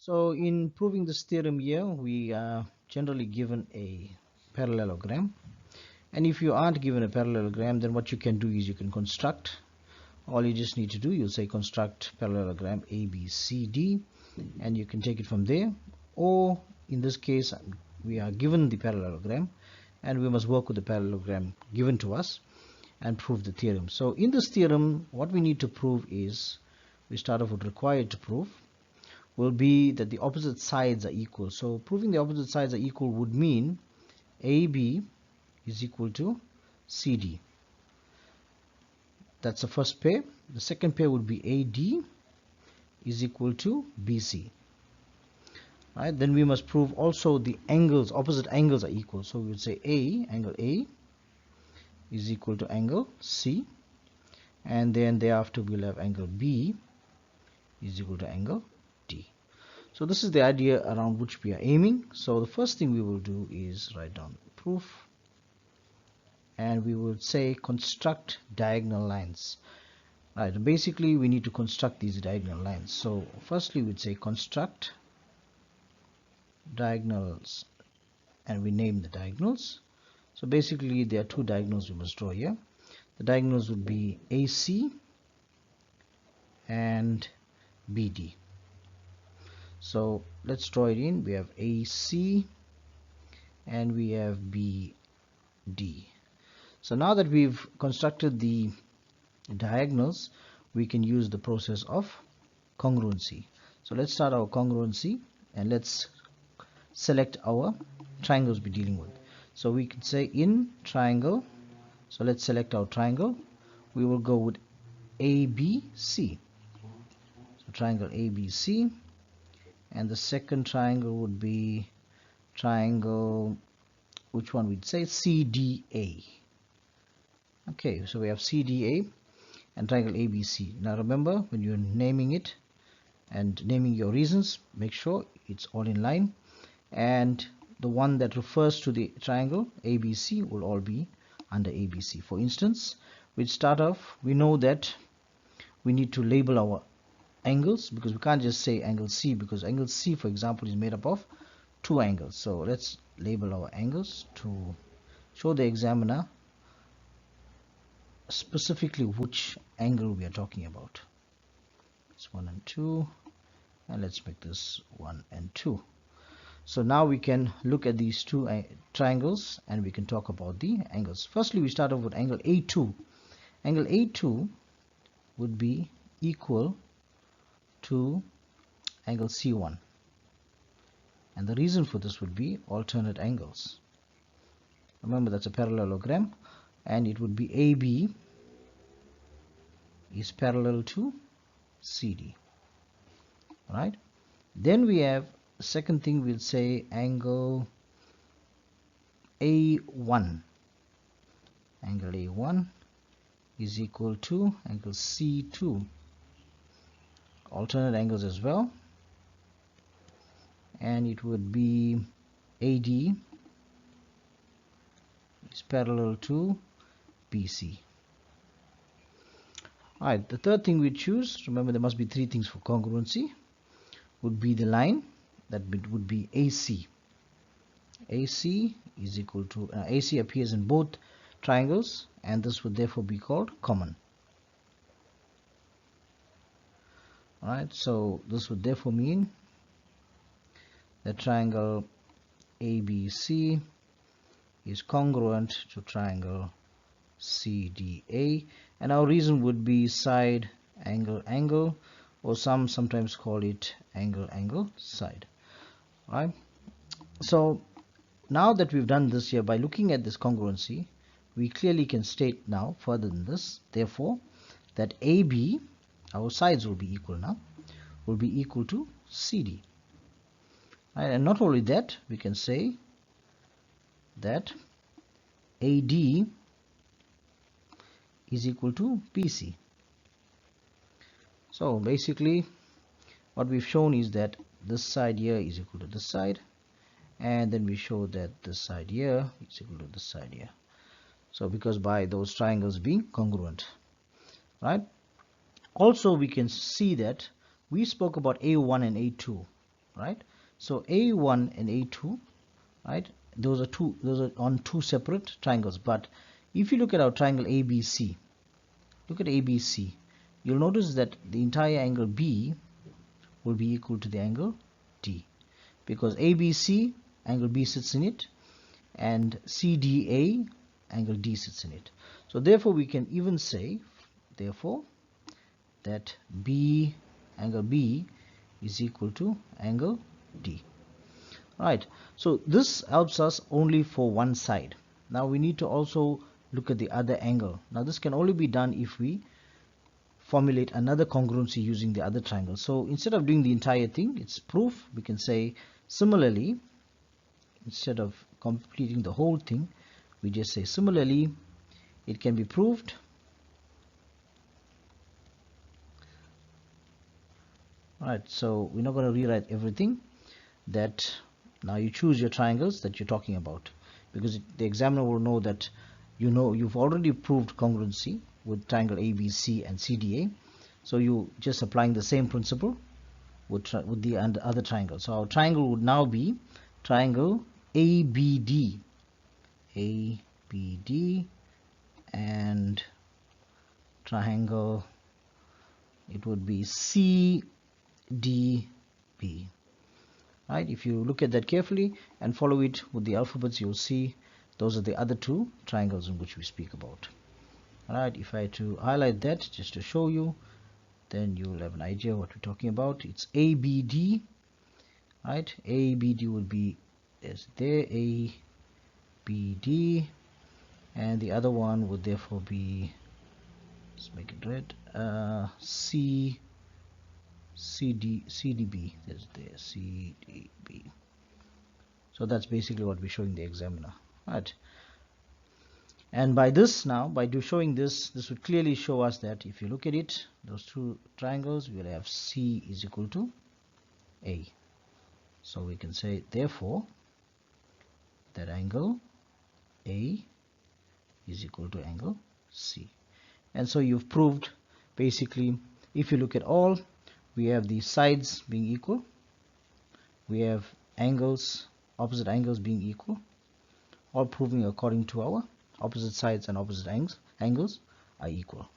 So in proving this theorem here, we are generally given a parallelogram, and if you aren't given a parallelogram, then what you can do is you can construct. All you just need to do, you'll say construct parallelogram ABCD, and you can take it from there. Or in this case, we are given the parallelogram and we must work with the parallelogram given to us and prove the theorem. So in this theorem, what we need to prove is, we start off with required to prove will be that the opposite sides are equal. So proving the opposite sides are equal would mean AB is equal to CD. That's the first pair. The second pair would be AD is equal to BC. Right? Then we must prove also the angles, opposite angles are equal. So we would say angle A is equal to angle C, and then thereafter we'll have angle B is equal to angle D. So this is the idea around which we are aiming. So the first thing we will do is write down proof, and we will say construct diagonal lines. Right, basically we need to construct these diagonal lines. So firstly we'd say construct diagonals, and we name the diagonals. So basically there are two diagonals we must draw here. The diagonals would be AC and BD. So let's draw it in. We have AC and we have BD. So now that we've constructed the diagonals, we can use the process of congruency. So let's start our congruency and let's select our triangles we're dealing with. So we could say in triangle, so let's select our triangle. We will go with ABC. So triangle ABC, and the second triangle would be triangle, which one we'd say CDA. Okay, so we have CDA and triangle ABC. Now remember, when you're naming it and naming your reasons, make sure it's all in line, and the one that refers to the triangle ABC will all be under ABC. For instance, we start off, we know that we need to label our angles, because we can't just say angle C, because angle C, for example, is made up of two angles. So let's label our angles to show the examiner specifically which angle we are talking about. It's 1 and 2, and let's make this 1 and 2. So now we can look at these two triangles and we can talk about the angles. Firstly, we start off with angle A2. Angle A2 would be equal to angle C1, and the reason for this would be alternate angles. Remember, that's a parallelogram, and it would be AB is parallel to CD. Right? Then we have the second thing, we'll say angle A1. Angle A1 is equal to angle C2. Alternate angles as well, and it would be AD is parallel to BC. Alright, the third thing we choose, remember there must be three things for congruency, would be the line that would be AC. AC is equal to AC appears in both triangles, and this would therefore be called common. Alright, so this would therefore mean that triangle ABC is congruent to triangle CDA, and our reason would be side angle angle, or sometimes call it angle angle side. Right? So now that we've done this here, by looking at this congruency, we clearly can state now further than this, therefore, that AB, our sides will be equal now, will be equal to CD. Right? And not only that, we can say that AD is equal to BC. So basically what we've shown is that this side here is equal to this side, and then we show that this side here is equal to this side here. So because by those triangles being congruent. Right? Also we can see that we spoke about A1 and A2. right? So A1 and A2, right? Those are on two separate triangles. But if you look at our triangle ABC, look at ABC, you'll notice that the entire angle B will be equal to the angle D, because ABC, angle B sits in it, and CDA, angle D sits in it. So therefore we can even say, therefore, that angle B is equal to angle D. Right, so this helps us only for one side. Now we need to also look at the other angle. Now this can only be done if we formulate another congruency using the other triangle. So instead of doing the entire thing, it's proof, we can say similarly, instead of completing the whole thing, we just say similarly, it can be proved Alright, so we're not going to rewrite everything. That now you choose your triangles that you're talking about, because the examiner will know that you've already proved congruency with triangle ABC and CDA, so you just applying the same principle with the other triangle. So our triangle would now be triangle ABD, and triangle, it would be CDB. Right, if you look at that carefully and follow it with the alphabets, you'll see those are the other two triangles in which we speak about. Alright, if I had to highlight that just to show you, then you'll have an idea what we're talking about. It's ABD, right? ABD would be as there, ABD, and the other one would therefore be, let's make it red, CDB. There's there, CDB. So that's basically what we're showing the examiner, right? And by this, now by showing this would clearly show us that if you look at it, those two triangles, we will have C is equal to A. So we can say therefore that angle A is equal to angle C. And so you've proved, basically, if you look at all, we have the sides being equal, we have angles, opposite angles being equal, all proving according to our opposite sides and opposite angles are equal.